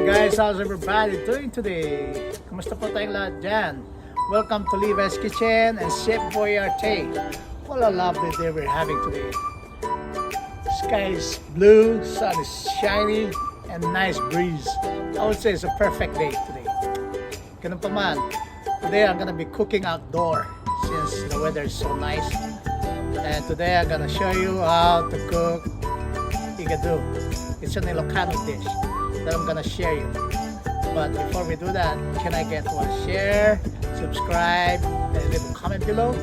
Hi guys, how's everybody doing today? Kumusta po tayong lahat dyan? Welcome to Levis Kitchen and ChefBoyArte. What a lovely day we're having today. Sky is blue, sun is shiny, and nice breeze. I would say it's a perfect day today. Ganun pa man, today I'm gonna be cooking outdoor since the weather is so nice. And today I'm gonna show you how to cook Igado. It's an Ilocano dish that I'm gonna share you. But before we do that, can I get one share, subscribe, and leave a comment below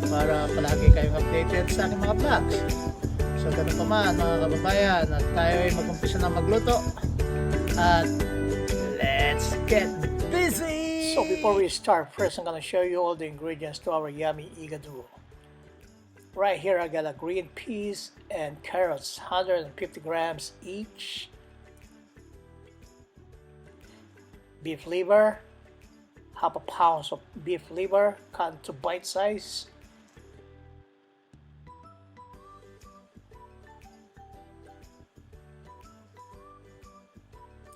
para palagi kayong updated sa aking mga vlogs. So ganun pa man mga kababayan, at tayo ay mag-umpisa na magluto. At let's get busy! So before we start, first I'm gonna show you all the ingredients to our yummy Igado. Right here I got a green peas and carrots, 150 grams each. Beef liver, half a pound of beef liver cut into bite size.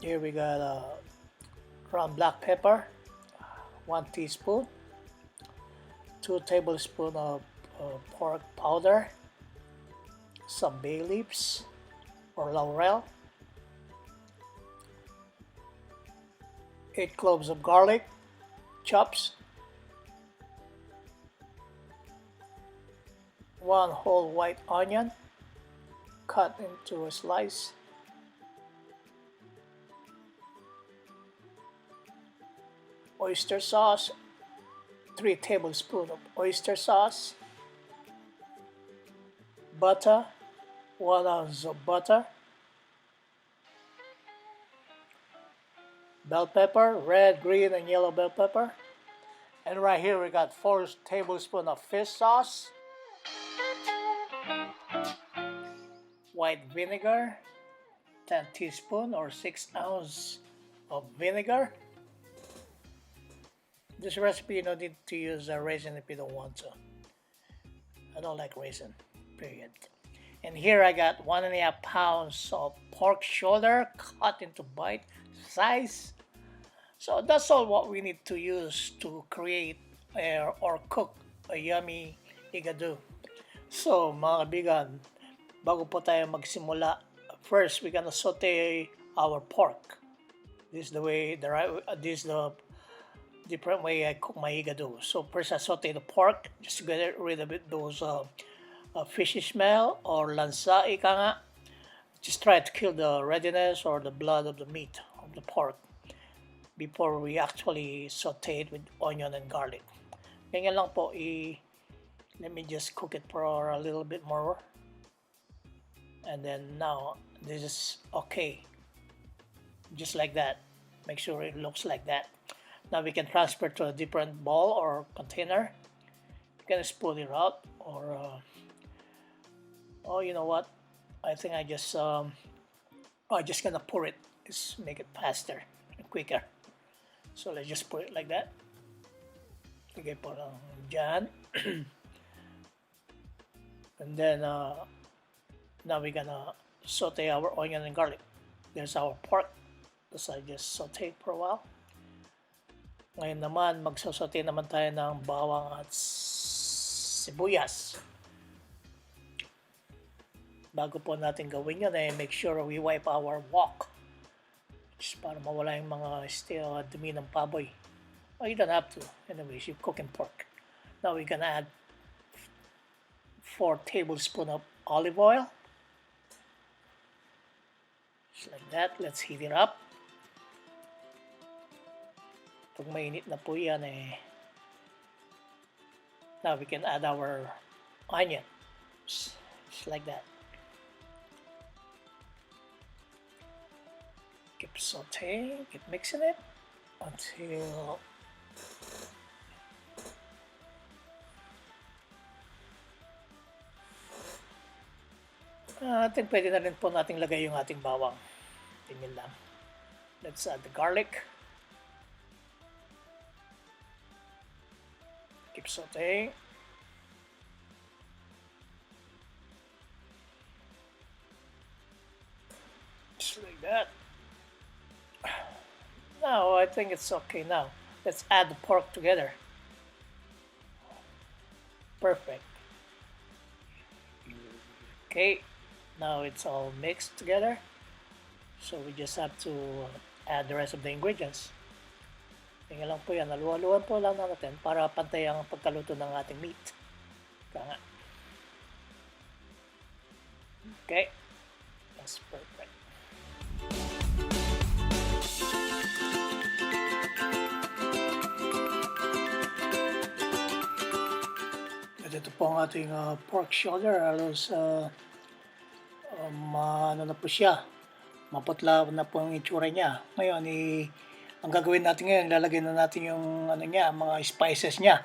Here we got ground black pepper, 1 teaspoon, 2 tablespoons of pork powder, some bay leaves or laurel, 8 cloves of garlic, chops, 1 whole white onion, cut into a slice, oyster sauce, 3 tablespoons of oyster sauce, butter, 1 ounce of butter, bell pepper, red, green, and yellow bell pepper. And right here we got 4 tablespoons of fish sauce, white vinegar, 10 teaspoons or 6 ounces of vinegar. This recipe you don't need to use a raisin if you don't want to. I don't like raisin, period. And here I got 1.5 pounds of pork shoulder cut into bite size. So that's all what we need to use to create or cook a yummy Igado. So mga kaibigan, bago po tayo magsimula, first we're gonna saute our pork. This is the way, this is the different way I cook my Igado. So first I saute the pork just to get rid of it, those fishy smell or lansa ika nga. Just try to kill the readiness or the blood of the meat of the pork before we actually saute it with onion and garlic. Ganyan lang po, let me just cook it for a little bit more. And then now this is okay, just like that. Make sure it looks like that. Now we can transfer to a different bowl or container. You can spoon it out or oh, you know what, I think I just gonna pour it. Just make it faster and quicker. So let's just put it like that. Okay po lang dyan. And then now we're gonna saute our onion and garlic. There's our pork. So I just saute for a while. Ngayon naman, magsasaute naman tayo ng bawang at sibuyas. Bago po natin gawin yun, make sure we wipe our wok. Just para mawala yung mga dumi ng baboy. Oh, you don't have to. Anyways, you're cooking pork. Now we're gonna add 4 tablespoons of olive oil. Just like that. Let's heat it up. Pag mainit na po yan now we can add our onion. Just like that. Keep sauteing, keep mixing it until I think pwede na rin po nating lagay yung ating bawang. Tingin lang. Let's add the garlic. Keep sauteing. Just like that. Now I think it's okay now. Let's add the pork together. Perfect. Okay, now it's all mixed together. So we just have to add the rest of the ingredients. Tingnan lang po yan. Haluan po lang natin para pantay ang pagkaluto ng ating meat. Kaya nga. Okay. That's perfect. At ito po ang ating pork shoulder. Halos ano na po siya. Maputla na po ang itsura niya. Ngayon, ang gagawin natin ngayon, lalagyan na natin yung ano niya, mga spices niya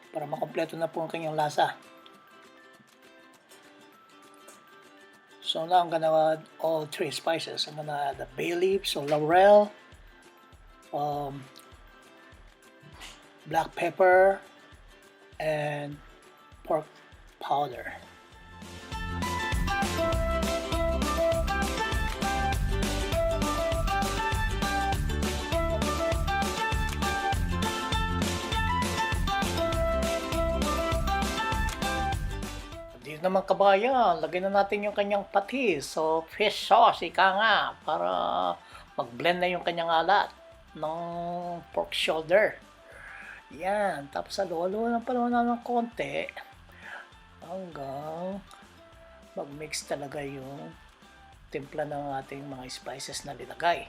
para makompleto na po ang kanyang lasa. So now I'm gonna add all 3 spices. I'm gonna add the bay leaves, so laurel, black pepper, and pork powder. Naman kabayan, lagyan na natin yung kanyang patis. So, fish sauce, ika nga, para mag-blend na yung kanyang alat ng pork shoulder. Yan, tapos halo-halo ng palawan ng konti hanggang mag-mix talaga yung timpla ng ating mga spices na nilagay.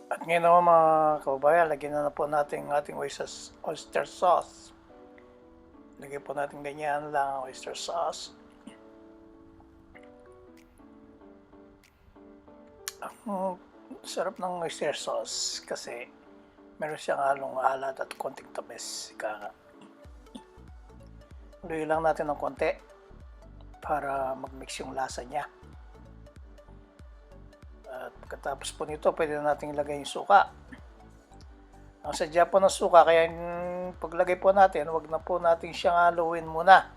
At ngayon naman mga kababayan, lagyan na po natin ang ating oyster sauce. Lagyan po natin ganyan lang ang oyster sauce. Ang sarap ng oyster sauce kasi meron siyang halong alat at konting tamis. Luyin lang natin ng konti para mag-mix yung lasa niya. At pagkatapos po nito, pwede na natin ilagay yung suka. Ang sadya po ng suka, kaya paglagay po natin, wag na po natin siyang haluin muna.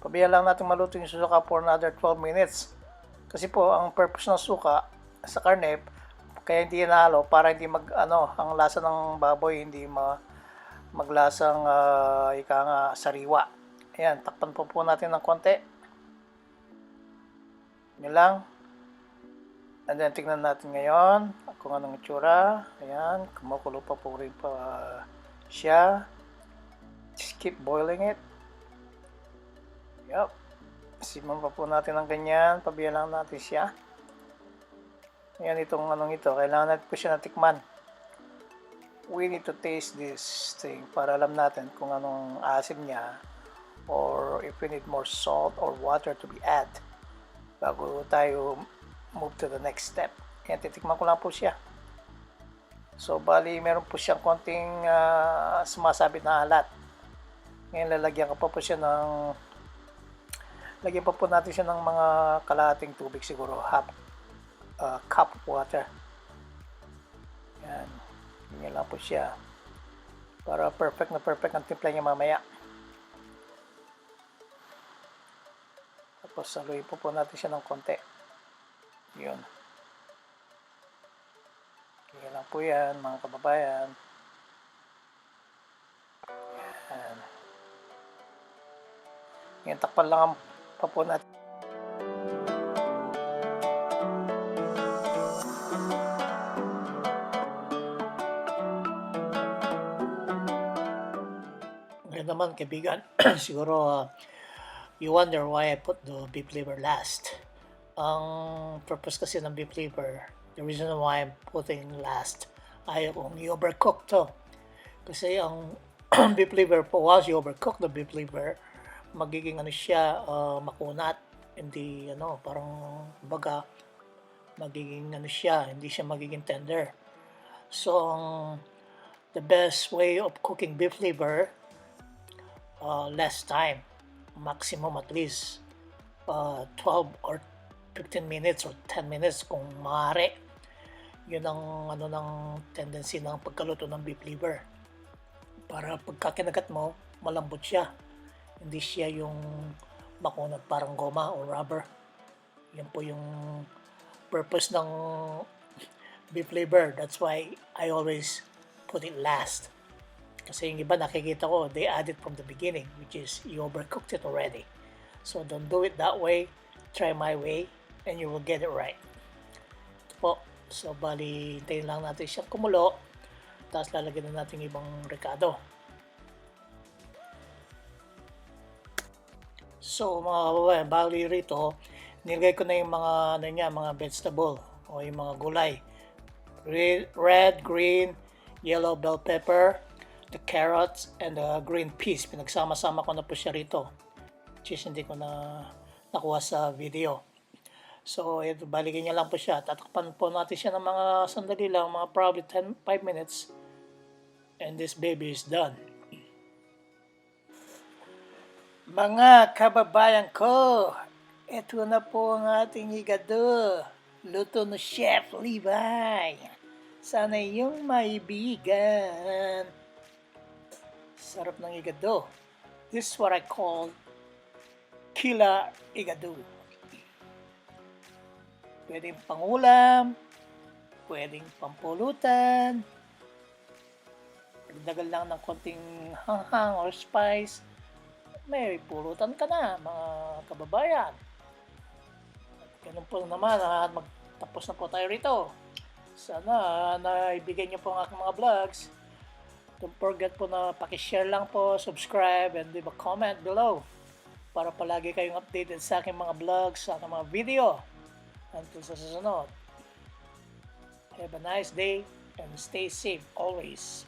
Pabayaan lang natin maluto yung suka for another 12 minutes. Kasi po, ang purpose ng suka sa karne, kaya hindi nahalo para hindi ang lasa ng baboy hindi maglasang ika nga sariwa. Ayan, takpan po natin ng konti. Yun lang. And then, tignan natin ngayon kung anong itsura. Ayan, kumukulo pa po rin pa siya. Just keep boiling it. Yup. Simon pa po natin ng ganyan. Pabiyan lang natin siya. Ayan, itong anong ito. Kailangan natin po siya natikman. We need to taste this thing para alam natin kung anong asim niya or if we need more salt or water to be add bago tayo move to the next step. Ayan, titikman ko lang po siya. So, bali, meron po siyang konting sumasabit na alat. Ngayon, lalagyan ko pa po siya ng lagyan pa po natin siya ng mga kalahating tubig siguro, half cup of water. Ayan. Ganyan lang po siya. Para perfect ang timpla niya mamaya. Tapos, saluhin po natin siya ng konti. Yun. Ganyan lang po yan, mga kababayan. Yan. Yan, takpan lang pa po natin. Ngayon naman, kaibigan, siguro you wonder why I put the beef liver last. Ang purpose kasi ng beef liver, the reason why I'm putting last, ayaw kong i-overcook to. Kasi ang beef liver po, once you overcook the beef liver, magiging siya, makunat. Hindi, parang baga, magiging siya, hindi siya magiging tender. So, the best way of cooking beef liver, less time. Maximum at least 12 or 15 minutes or 10 minutes kung maaari. Yun ang ng tendency ng pagkaluto ng beef liver. Para pagka kinagat mo, malambot siya. Hindi siya yung makunat parang goma o rubber. Yan po yung purpose ng beef liver. That's why I always put it last. Kasi yung iba nakikita ko, they add it from the beginning, which is you overcooked it already. So don't do it that way. Try my way and you will get it right. Ito po. So bali, hintayin lang natin siyang kumulo. Tapos lalagyan na natin ibang recado. So mga kababayan, bali rito, nilagay ko na yung mga vegetable o yung mga gulay. Red, green, yellow bell pepper, the carrots, and the green peas. Pinagsama-sama ko na po siya rito. Which is hindi ko na nakuha sa video. So, ito, balikin niya lang po siya. Tatakpan po natin siya ng mga sandali lang, mga probably 5 minutes. And this baby is done. Mga kababayan ko, ito na po ang ating igado. Luto na Chef Levi. Sana yung maibigan. Sarap ng igado. This is what I call killer igado. Pwedeng pangulam, pwedeng pampulutan, pagdagal lang ng konting hanghang or spice, may pulutan ka na, mga kababayan. Ganun po naman, magtapos na po tayo rito. Sana naibigay niyo po ang aking mga vlogs. Don't forget po na pakishare lang po, subscribe, and leave a comment below para palagi kayong updated sa aking mga vlogs, sa aking mga video. Until sa susunod. Have a nice day and stay safe always.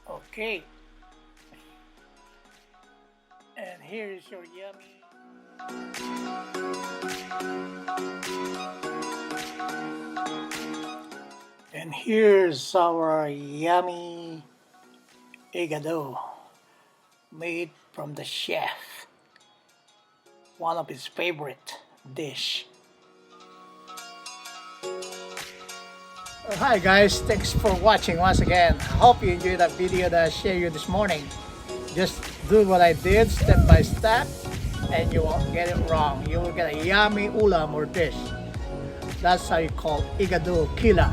Okay. And here is your yummy. And here's our yummy Igado made from the chef. One of his favorite dish. Hi guys, thanks for watching once again. I hope you enjoyed that video that I shared you this morning. Just do what I did step by step and you won't get it wrong. You will get a yummy ulam or dish. That's how you call Igado Kila.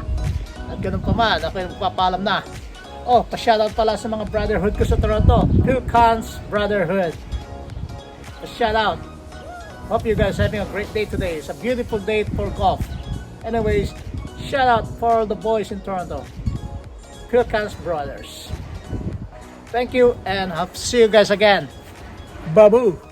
At ganun pa man, ako yung magpapaalam na. Oh, pa-shoutout pala sa mga brotherhood ko sa Toronto. Philcons Brotherhood. Pa-shoutout. Hope you guys are having a great day today. It's a beautiful day for golf. Anyways, shoutout for the boys in Toronto. Philcons Brothers. Thank you and I'll see you guys again. Babu!